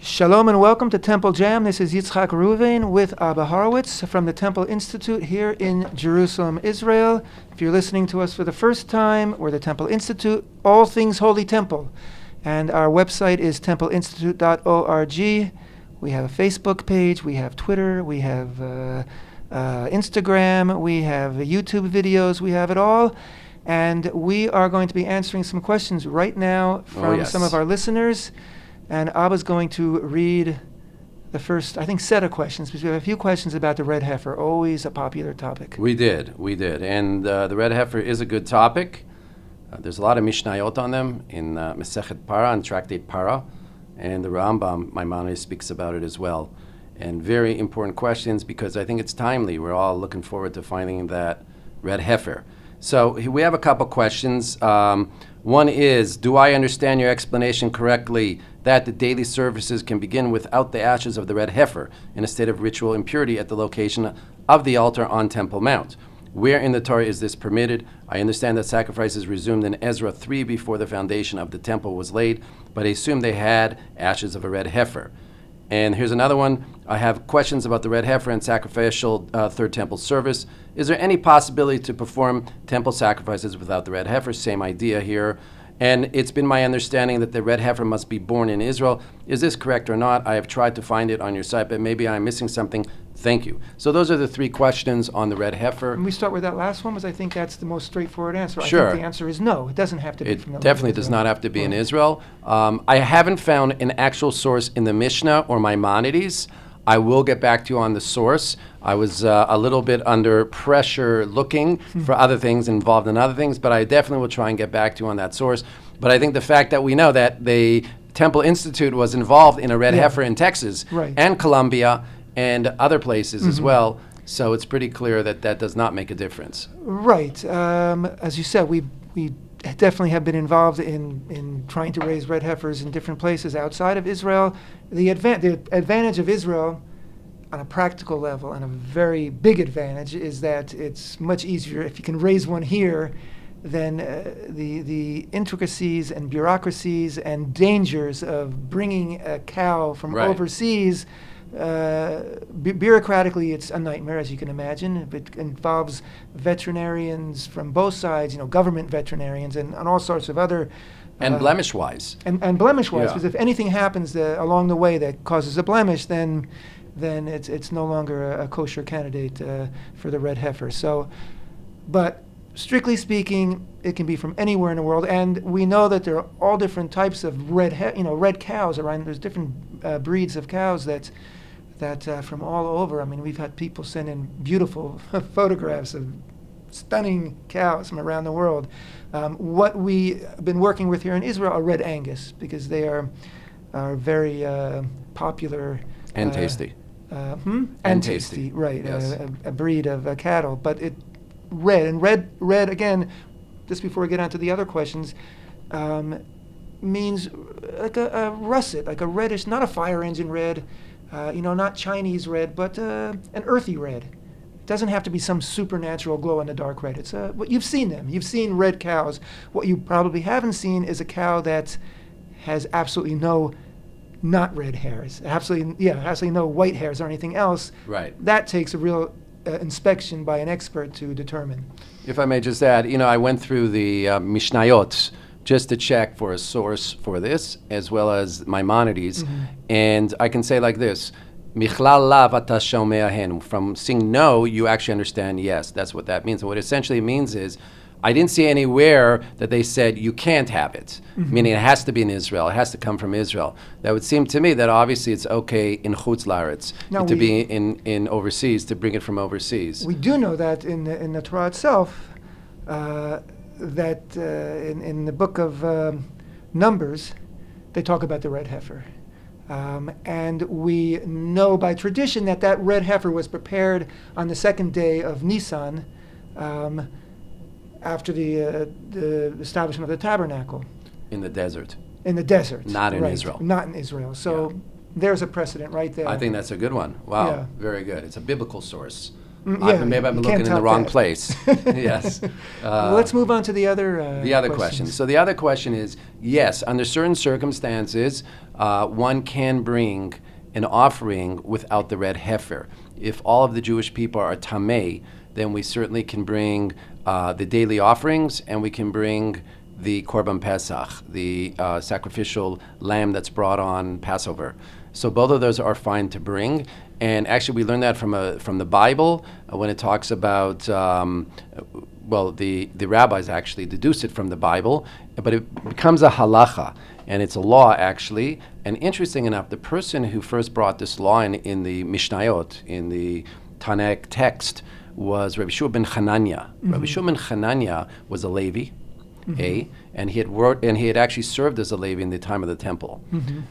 Shalom and welcome to Temple Jam. This is Yitzchak Reuven with Abba Horowitz from the Temple Institute here in Jerusalem, Israel. If you're listening to us for the first time, we're the Temple Institute, all things Holy Temple. And our website is templeinstitute.org. We have a Facebook page, we have Twitter, we have Instagram, we have YouTube videos, we have it all. And we are going to be answering some questions right now from some of our listeners. And Abba's going to read the first, I think, set of questions, because we have a few questions about the red heifer, always a popular topic. We did. And the red heifer is a good topic. There's a lot of Mishnayot on them in Masechet Para and Tractate Para, and the Rambam, Maimonides, speaks about it as well. And very important questions because I think it's timely. We're all looking forward to finding that red heifer. So we have a couple questions. One is, do I understand your explanation correctly that the daily services can begin without the ashes of the red heifer in a state of ritual impurity at the location of the altar on Temple Mount? Where in the Torah is this permitted? I understand that sacrifices resumed in Ezra 3 before the foundation of the temple was laid, but I assume they had ashes of a red heifer. And here's another one. I have questions about the red heifer and sacrificial third temple service. Is there any possibility to perform temple sacrifices without the red heifer? Same idea here. And it's been my understanding that the red heifer must be born in Israel. Is this correct or not? I have tried to find it on your site, but maybe I'm missing something. Thank you. So those are the three questions on the red heifer. And we start with that last one, because I think that's the most straightforward answer. Sure. I think the answer is no. It doesn't have to be from the It definitely does not have to be in Israel. I haven't found an actual source in the Mishnah or Maimonides. I will get back to you on the source. I was a little bit under pressure looking for other things involved in other things, but I definitely will try and get back to you on that source. But I think the fact that we know that the Temple Institute was involved in a red heifer in Texas and Colombia and other places as well, so it's pretty clear that that does not make a difference. Right. As you said, we definitely have been involved in trying to raise red heifers in different places outside of Israel. The advantage of Israel on a practical level, and a very big advantage, is that it's much easier if you can raise one here than the intricacies and bureaucracies and dangers of bringing a cow from overseas. Bureaucratically, it's a nightmare, as you can imagine. It involves veterinarians from both sides, government veterinarians and all sorts of other... and blemish-wise. And blemish-wise, because if anything happens along the way that causes a blemish, then it's no longer a kosher candidate for the red heifer. So, but strictly speaking, it can be from anywhere in the world, and we know that there are all different types of red cows around. There's different breeds of cows that from all over. I mean, we've had people send in beautiful photographs of stunning cows from around the world. What we've been working with here in Israel are red Angus, because they are very popular. And tasty. And tasty, right. Yes. A breed of cattle. But red, again, just before we get on to the other questions, means like a russet, like a reddish, not a fire engine red, not Chinese red, but an earthy red. It doesn't have to be some supernatural glow-in-the-dark red. It's what you've seen them. You've seen red cows. What you probably haven't seen is a cow that has absolutely no not red hairs, absolutely no white hairs or anything else. Right. That takes a real inspection by an expert to determine. If I may just add, I went through the Mishnayot just to check for a source for this, as well as Maimonides, and I can say like this: Michlal lav ata shomea hen. From saying no, you actually understand yes. That's what that means. And what it essentially means is, I didn't see anywhere that they said you can't have it, meaning it has to be in Israel, it has to come from Israel. That would seem to me that obviously it's okay in Chutz La'aretz, to be in overseas, to bring it from overseas. We do know that in the Torah itself, that in the book of Numbers, they talk about the red heifer. And we know by tradition that red heifer was prepared on the second day of Nisan, after the establishment of the tabernacle. In the desert. In the desert. Not in Israel. Not in Israel. So there's a precedent right there. I think that's a good one. Wow, Yeah. very good. It's a biblical source. Yeah, Maybe I'm you looking can't in the top wrong that. place. Yes. Let's move on to the other The other question. So the other question is, Yes, under certain circumstances, one can bring an offering without the red heifer. If all of the Jewish people are tamei, then we certainly can bring the daily offerings, and we can bring the Korban Pesach, the sacrificial lamb that's brought on Passover. So both of those are fine to bring. And actually, we learned that from the Bible when it talks about, the rabbis actually deduce it from the Bible, but it becomes a halacha, and it's a law actually. And interesting enough, the person who first brought this law in the Mishnayot, in the Tanakh text, was Rabbi Shua ben Hanania. Rabbi Shua ben Hanania was a Levi, and he had actually served as a Levi in the time of the temple.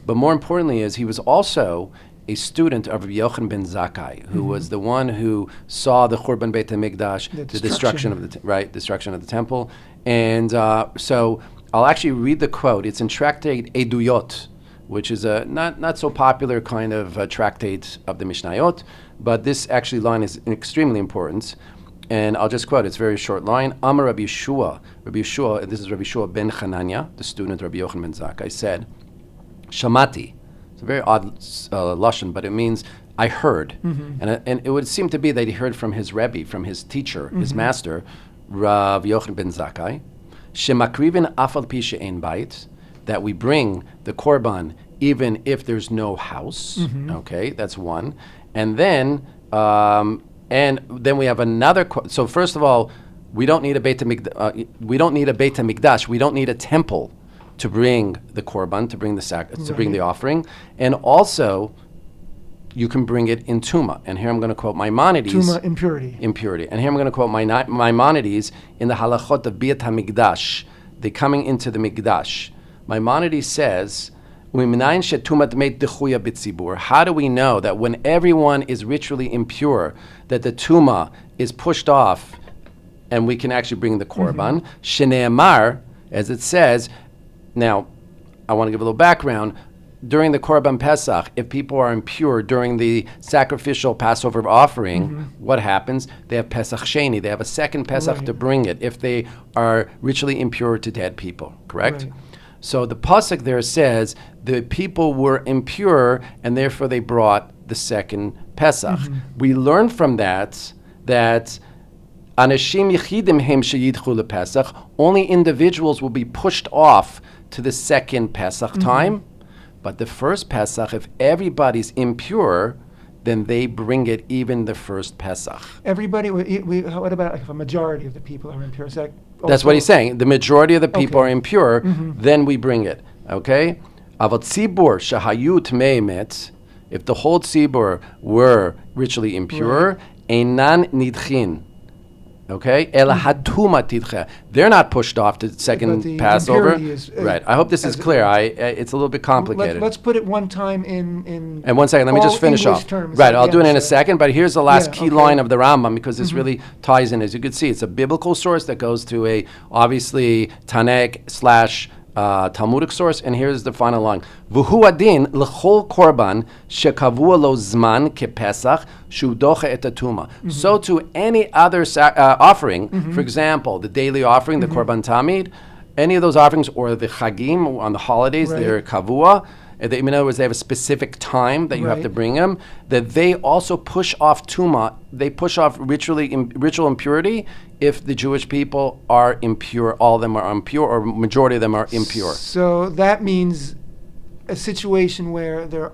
But more importantly, is he was also a student of Rabbi Yochanan ben Zakkai, who was the one who saw the Churban Beit HaMikdash, the destruction of the destruction of the temple. And so I'll actually read the quote. It's in Tractate Eduyot, which is a not so popular kind of tractate of the Mishnayot, but this actually line is extremely important. And I'll just quote, it's a very short line. Amar Rabbi Yeshua, and this is Rabbi Yeshua ben Hanania, the student of Rabbi Yochanan ben Zakkai, said, Shamati. It's a very odd lashon, but it means I heard. And it would seem to be that he heard from his Rebbe, from his teacher, his master, Rav Yochanan ben Zakkai, Shemakrivin afal pi she'ein bait, that we bring the korban even if there's no house. Okay, that's one. And then we have another. So first of all, we don't need a Beit HaMikdash. We don't need a temple to bring the korban, to bring to bring the offering, and also you can bring it in tuma. And here I'm going to quote Maimonides. Tuma, impurity. Impurity. And here I'm going to quote Maimonides in the halachot of Beit HaMikdash, the coming into the Mikdash. Maimonides says, how do we know that when everyone is ritually impure, that the tuma is pushed off and we can actually bring the korban? Shene'emar, as it says, now I want to give a little background. During the Korban Pesach, if people are impure during the sacrificial Passover offering, what happens? They have Pesach Sheni. They have a second Pesach to bring it if they are ritually impure to dead people, correct? Right. So the pasuk there says the people were impure and therefore they brought the second Pesach. We learn from that Anashim Yechidim Hem Sheyidchu LePesach, only individuals will be pushed off to the second Pesach time. But the first Pesach, if everybody's impure, then they bring it even the first Pesach. Everybody, what about if a majority of the people are impure? Is that That's what he's saying. The majority of the people are impure, then we bring it. Okay? Avat tzibur shahayu tmei met, if the whole tzibur were ritually impure, einan nidchin. Okay? Ela hatuma tidcha. They're not pushed off to second Passover. Right. I hope this is clear. It's a little bit complicated. Let's put it one time in and 1 second, let me just finish English off. Terms, right, I'll do it in a second, but here's the last key line of the Rambam, because this really ties in. As you can see, it's a biblical source that goes to a, obviously, Tanakh / Talmudic source, and here's the final line. V'hu adin l'chol korban shekavua lo zman kepesach shu docha et atuma. So to any other offering, for example, the daily offering, the korban tamid, any of those offerings, or the chagim on the holidays, they're kavua. In other words, they have a specific time that you have to bring them, that they also push off tuma, they push off ritual impurity if the Jewish people are impure, all of them are impure, or majority of them are impure. So that means a situation where there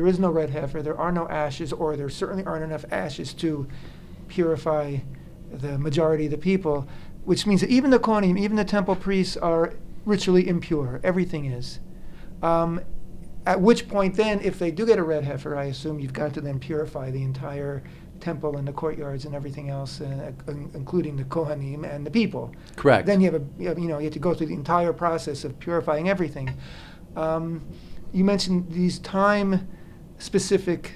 is no red heifer, there are no ashes, or there certainly aren't enough ashes to purify the majority of the people, which means that even the Kohanim, even the temple priests are ritually impure. Everything is. At which point then, if they do get a red heifer, I assume you've got to then purify the entire temple and the courtyards and everything else, including the Kohanim and the people. Correct. Then you have to go through the entire process of purifying everything. You mentioned these time-specific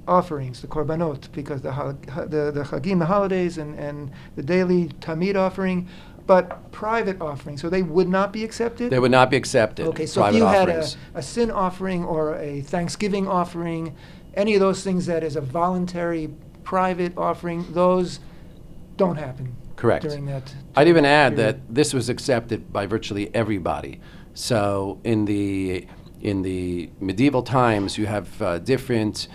offerings, the korbanot, because the chagim, the holidays, and the daily tamid offering. But private offerings, so they would not be accepted? They would not be accepted. Okay, so if you had a sin offering or a Thanksgiving offering, any of those things that is a voluntary private offering, those don't happen. Correct. During that I'd even add period. that this was accepted by virtually everybody. So in the medieval times, you have different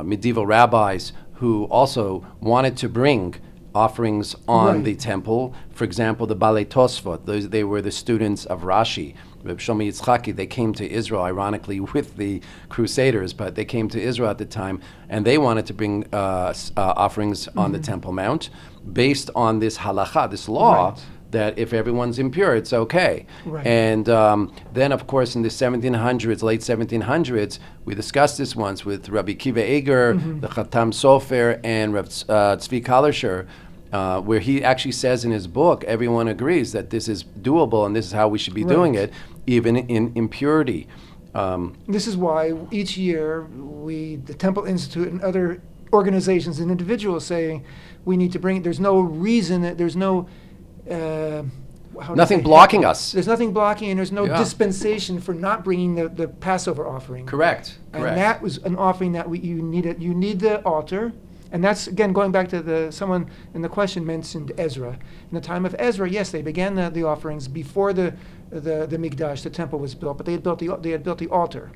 medieval rabbis who also wanted to bring offerings on Right. the temple. For example, the Balei Tosfot, they were the students of Rashi. Reb Shlomo Yitzchaki, they came to Israel, ironically, with the Crusaders, but they came to Israel at the time, and they wanted to bring offerings on the Temple Mount based on this halacha, this law, Right. that if everyone's impure, it's okay. Right. And then, of course, in the 1700s, late 1700s, we discussed this once with Rabbi Kiva Eger, the Chatam Sofer, and Rav Tzvi Kalisher, where he actually says in his book, everyone agrees that this is doable and this is how we should be doing Right. it, even in impurity. This is why each year the Temple Institute and other organizations and individuals say we need to bring. There's no reason. There's no. How to Nothing say, blocking us. There's nothing blocking, and there's no Yeah. dispensation for not bringing the Passover offering. Correct. And that was an offering that you needed. You need the altar, and that's again going back to someone in the question mentioned Ezra. In the time of Ezra, yes, they began the offerings before the Mikdash, the temple was built, but they had built the altar.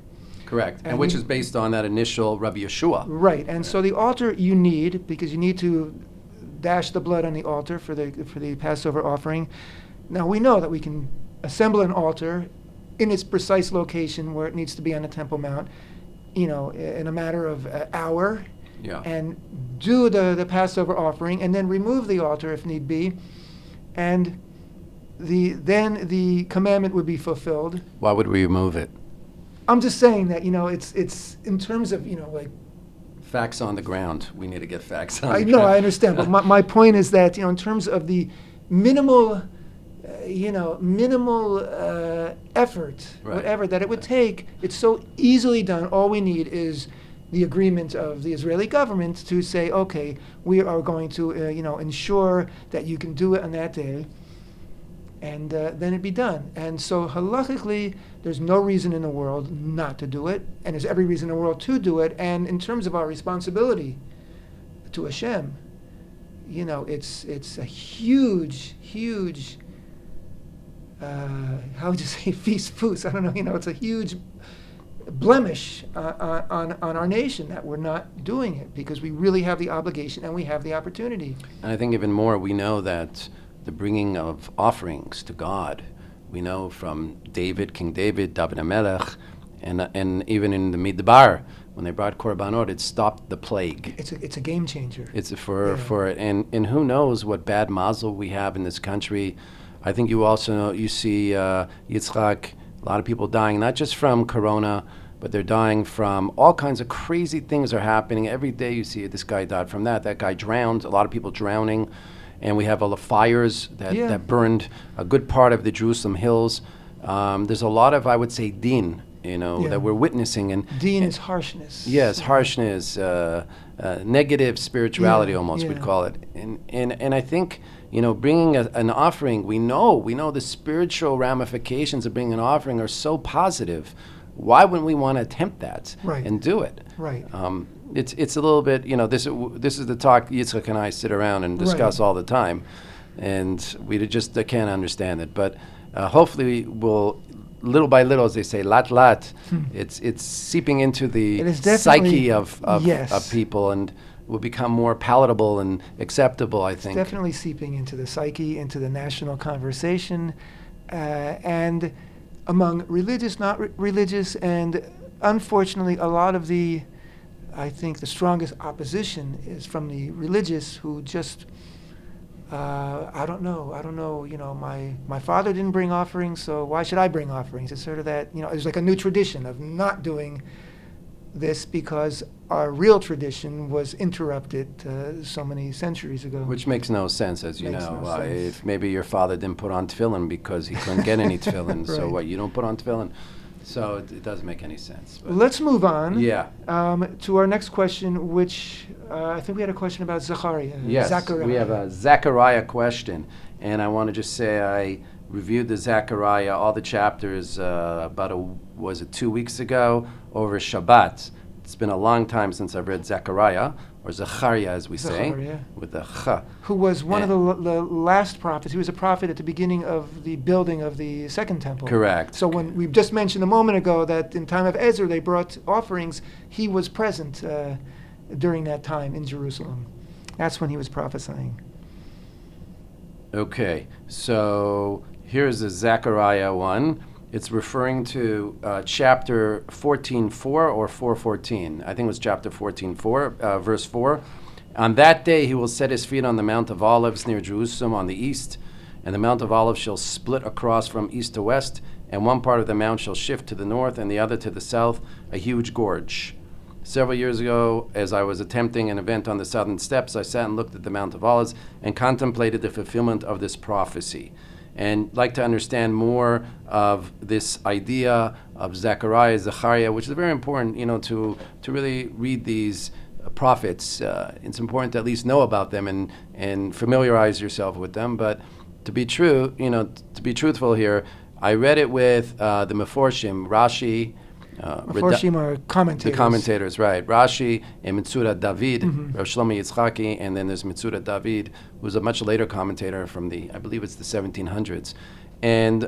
Correct. And And which we- is based on that initial Rabbi Yeshua. Right, and so the altar you need because you need to dash the blood on the altar for the Passover offering. Now we know that we can assemble an altar in its precise location where it needs to be on the Temple Mount, in a matter of an hour, Yeah. and do the Passover offering, and then remove the altar if need be, and then the commandment would be fulfilled. Why would we remove it? I'm just saying that it's in terms of like. Facts on the ground. We need to get facts on I the know, ground. I understand, but my point is that in terms of the minimal, effort, Right. whatever that it would take, it's so easily done. All we need is the agreement of the Israeli government to say, okay, we are going to, ensure that you can do it on that day, and then it'd be done. And so halachically, there's no reason in the world not to do it, and there's every reason in the world to do it. And in terms of our responsibility to Hashem, it's a huge, how would you say, feast. I don't know. It's a huge blemish on our nation that we're not doing it because we really have the obligation and we have the opportunity. And I think even more, we know that the bringing of offerings to God, we know from David, King David, David HaMelech, and even in the Midbar, when they brought Korbanot, it stopped the plague. It's a game changer. It's for it, and who knows what bad mazel we have in this country. I think you also know, you see Yitzchak, a lot of people dying, not just from corona, but they're dying from all kinds of crazy things are happening. Every day you see this guy died from that guy drowned, a lot of people drowning, and we have all the fires that burned a good part of the Jerusalem hills. There's a lot of, I would say, din, that we're witnessing. And Din is harshness. yes, harshness, negative spirituality, almost yeah. we'd call it. And I think, bringing an offering, we know the spiritual ramifications of bringing an offering are so positive. Why wouldn't we want to attempt that Right. and do it? Right. It's a little bit, this is the talk Yitzchak and I sit around and discuss Right. all the time, and we just can't understand it. But hopefully we'll, little by little, as they say, lat, it's seeping into the It is definitely- psyche of yes. people, and will become more palatable and acceptable, I think. Definitely seeping into the psyche, into the national conversation, and among religious, not religious, and unfortunately, a lot of I think the strongest opposition is from the religious who just, I don't know, my father didn't bring offerings, so why should I bring offerings? It's sort of that, there's like a new tradition of not doing this because our real tradition was interrupted so many centuries ago. Which makes no sense, as you Makes know. no sense. If maybe your father didn't put on tefillin because he couldn't get any tefillin, so Right. what, you don't put on tefillin? So it doesn't make any sense. But Let's move on yeah. to our next question, which I think we had a question about Zechariah. Yes, Zechariah. we have a Zechariah question, and I want to just say I reviewed the Zechariah, all the chapters, was it 2 weeks ago, over Shabbat. It's been a long time since I've read Zechariah, or Zechariah as we say, Zechariah. with the ch. Who was one of the last prophets. He was a prophet at the beginning of the building of the second temple. Correct. So when we just mentioned a moment ago that in time of Ezra they brought offerings, he was present during that time in Jerusalem. That's when he was prophesying. Okay, so here's the Zechariah one. It's referring to chapter 14:4 or 4:14. I think it was chapter 14:4, verse 4. On that day he will set his feet on the Mount of Olives near Jerusalem on the east, and the Mount of Olives shall split across from east to west, and one part of the mount shall shift to the north and the other to the south, a huge gorge. Several years ago, as I was attempting an event on the southern steps, I sat and looked at the Mount of Olives and contemplated the fulfillment of this prophecy. And like to understand more of this idea of Zechariah, which is very important, to really read these prophets. It's important to at least know about them and familiarize yourself with them. But to be true, to be truthful here, I read it with the Meforshim, Rashi. Meforshim are commentators. The commentators, right. Rashi and Mitzurat David, Rav Shlomo Yitzchaki, and then there's Mitzurat David, who's a much later commentator from I believe it's the 1700s. And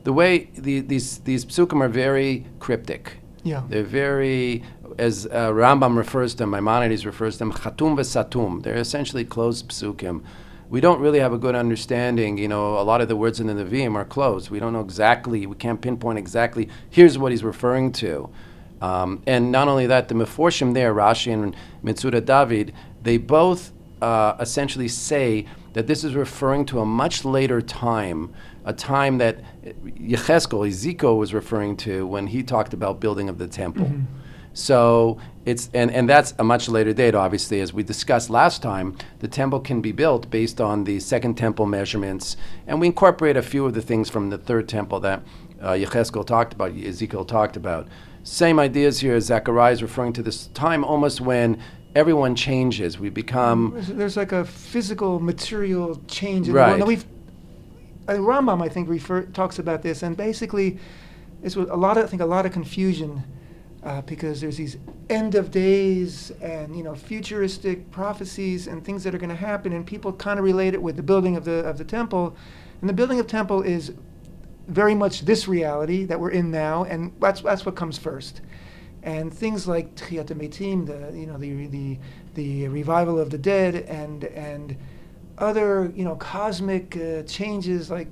the way these psukim are very cryptic. Yeah. They're very, as Rambam refers to them, Maimonides refers to them, chatum v'satum. They're essentially closed psukim. We don't really have a good understanding. A lot of the words in the Nevi'im are closed. We don't know exactly, we can't pinpoint exactly, here's what he's referring to. And not only that, the Meforshim there, Rashi and Mitzurat David, they both essentially say that this is referring to a much later time, a time that Ezekiel was referring to when he talked about building of the temple. Mm-hmm. So it's and that's a much later date, obviously. As we discussed last time, the temple can be built based on the second temple measurements, and we incorporate a few of the things from the third temple that Ezekiel talked about. Same ideas here. Zechariah is referring to this time almost when everyone changes. We become... There's like a physical, material change in right. the world. Rambam, I think, talks about this, and basically it's a lot of confusion. Because there's these end of days and futuristic prophecies and things that are going to happen, and people kind of relate it with the building of the temple, and the building of temple is very much this reality that we're in now, and that's what comes first. And things like Tchiyat HaMetim, the revival of the dead, and other cosmic changes like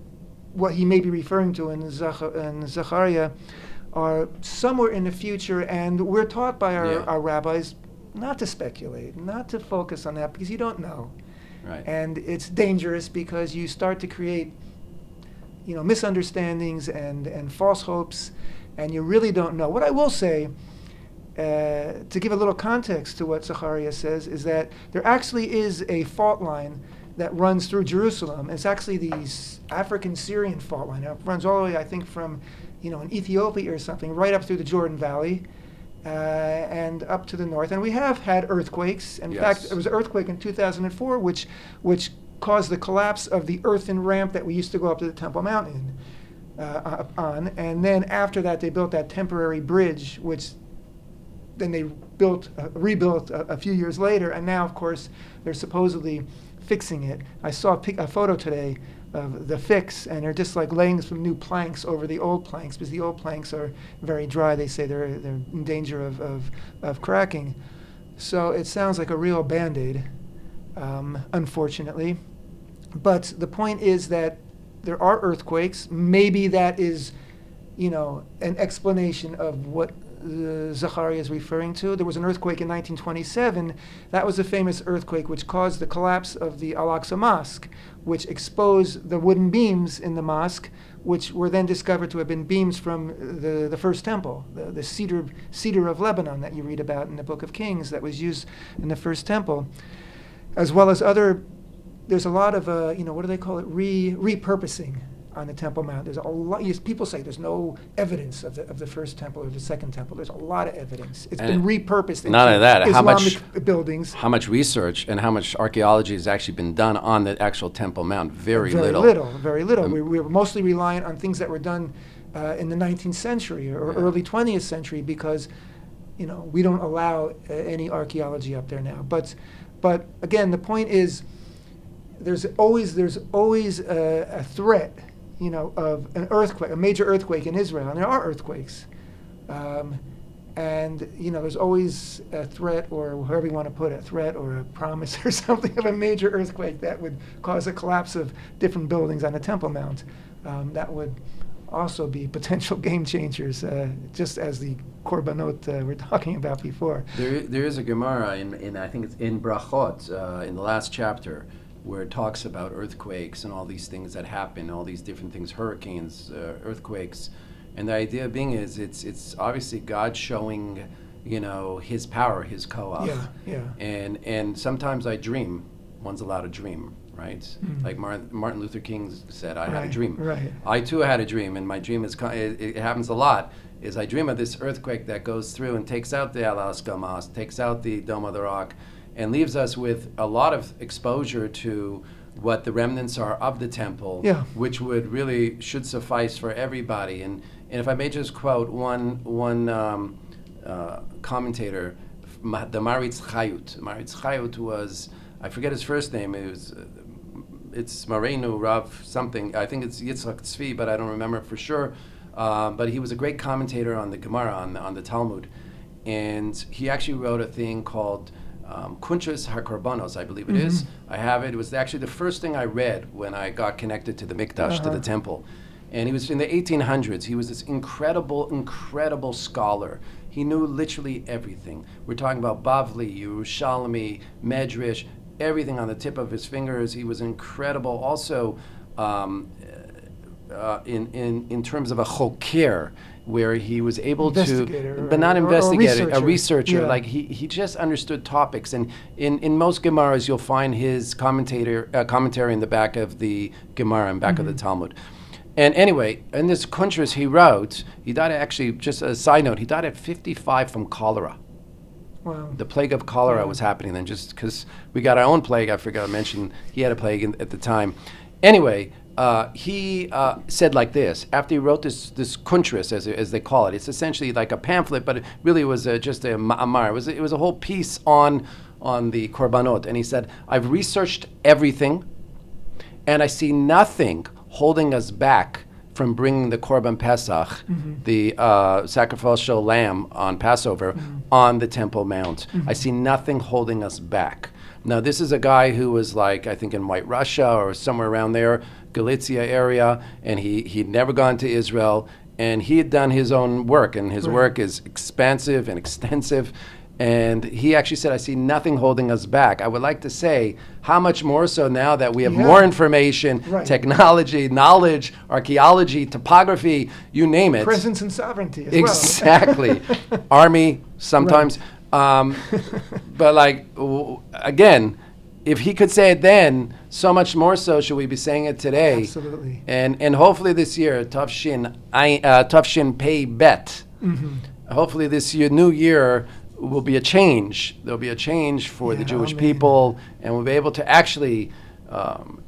what he may be referring to in Zechariah. Are somewhere in the future, and we're taught by our rabbis not to speculate, not to focus on that, because you don't know. Right. And it's dangerous because you start to create, misunderstandings and false hopes, and you really don't know. What I will say, to give a little context to what Zechariah says, is that there actually is a fault line that runs through Jerusalem. It's actually the African-Syrian fault line. It runs all the way, I think, from in Ethiopia or something, right up through the Jordan Valley and up to the north. And we have had earthquakes. In fact, there was an earthquake in 2004, which caused the collapse of the earthen ramp that we used to go up to the Temple Mountain on. And then after that, they built that temporary bridge, which then they rebuilt a few years later. And now, of course, they're supposedly fixing it. I saw a photo today of the fix, and they're just like laying some new planks over the old planks, because the old planks are very dry. They say they're in danger of cracking. So it sounds like a real Band-Aid, unfortunately. But the point is that there are earthquakes. Maybe that is, an explanation of what Zechariah is referring to. There was an earthquake in 1927. That was a famous earthquake which caused the collapse of the Al-Aqsa Mosque, which exposed the wooden beams in the mosque, which were then discovered to have been beams from the first temple, the cedar of Lebanon that you read about in the Book of Kings that was used in the first temple, as well as there's a lot of, what do they call it, repurposing on the Temple Mount. There's a lot. People say there's no evidence of the first temple or the second temple. There's a lot of evidence. It's been repurposed into none of that. Islamic buildings. How much research and how much archaeology has actually been done on the actual Temple Mount? Very little. Very little. We were mostly reliant on things that were done in the 19th century or early 20th century, because we don't allow any archaeology up there now. But again, the point is, there's always a threat, of an earthquake, a major earthquake in Israel, and there are earthquakes. And there's always a threat, or however you want to put it, a threat or a promise or something of a major earthquake that would cause a collapse of different buildings on the Temple Mount. That would also be potential game changers, just as the korbanot we're talking about before. There is a Gemara in I think it's in Brachot in the last chapter, where it talks about earthquakes and all these things that happen, all these different things, hurricanes, earthquakes. And the idea being is it's obviously God showing, his power, his koach. Yeah. And sometimes I dream. One's allowed to dream, right? Mm-hmm. Like Martin Luther King said, I had a dream. Right. I too had a dream, and my dream it happens a lot, is I dream of this earthquake that goes through and takes out the Alaska Mosque, takes out the Dome of the Rock, and leaves us with a lot of exposure to what the remnants are of the temple, which should suffice for everybody. And if I may just quote one commentator, the Maritz Chayut. Maritz Chayut was, I forget his first name, it's Marenu Rav something, I think it's Yitzchak Tzvi, but I don't remember for sure. But he was a great commentator on the Gemara, on the Talmud. And he actually wrote a thing called Kuntres HaKorbanos, I believe it is. I have it. It was actually the first thing I read when I got connected to the Mikdash, to the temple. And he was in the 1800s. He was this incredible scholar. He knew literally everything. We're talking about Bavli, Yerushalmi, Medrash, everything on the tip of his fingers. He was incredible. Also, in terms of a chokir, where he was able to, but not investigator, a researcher. Yeah. Like he just understood topics. And in most Gemaras, you'll find his commentary in the back of the Gemara and back of the Talmud. And anyway, in this Kuntres he wrote, he died actually, just a side note, he died at 55 from cholera. Wow. The plague of cholera was happening then, just because we got our own plague. I forgot to mention he had a plague at the time. Anyway, he said like this, after he wrote this Kuntres, as they call it. It's essentially like a pamphlet, but it really was just a ma'amar. It was a whole piece on the korbanot. And he said, I've researched everything, and I see nothing holding us back from bringing the Korban Pesach, the sacrificial lamb on Passover, on the Temple Mount. I see nothing holding us back. Now, this is a guy who was like, I think in White Russia or somewhere around there, Galicia area, and he'd never gone to Israel, and he had done his own work, and his work is expansive and extensive. And he actually said, I see nothing holding us back. I would like to say, how much more so now that we have more information, technology, knowledge, archaeology, topography, you name it. Presence and sovereignty as exactly. Army, sometimes. But again, if he could say it then, so much more so should we be saying it today. Absolutely. And hopefully this year, Tavshin Pei Bet, hopefully this year, new year, will be a change. There'll be a change for the Jewish people, and we'll be able to actually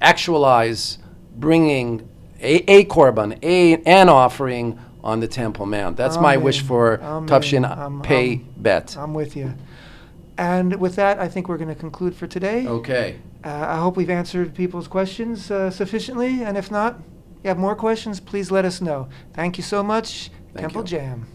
actualize bringing a korban, an offering on the Temple Mount. That's my wish for Tavshin Pei Bet. I'm with you. And with that, I think we're going to conclude for today. Okay. I hope we've answered people's questions sufficiently, and if not, you have more questions, please let us know. Thank you so much. Thank Temple you. Jam.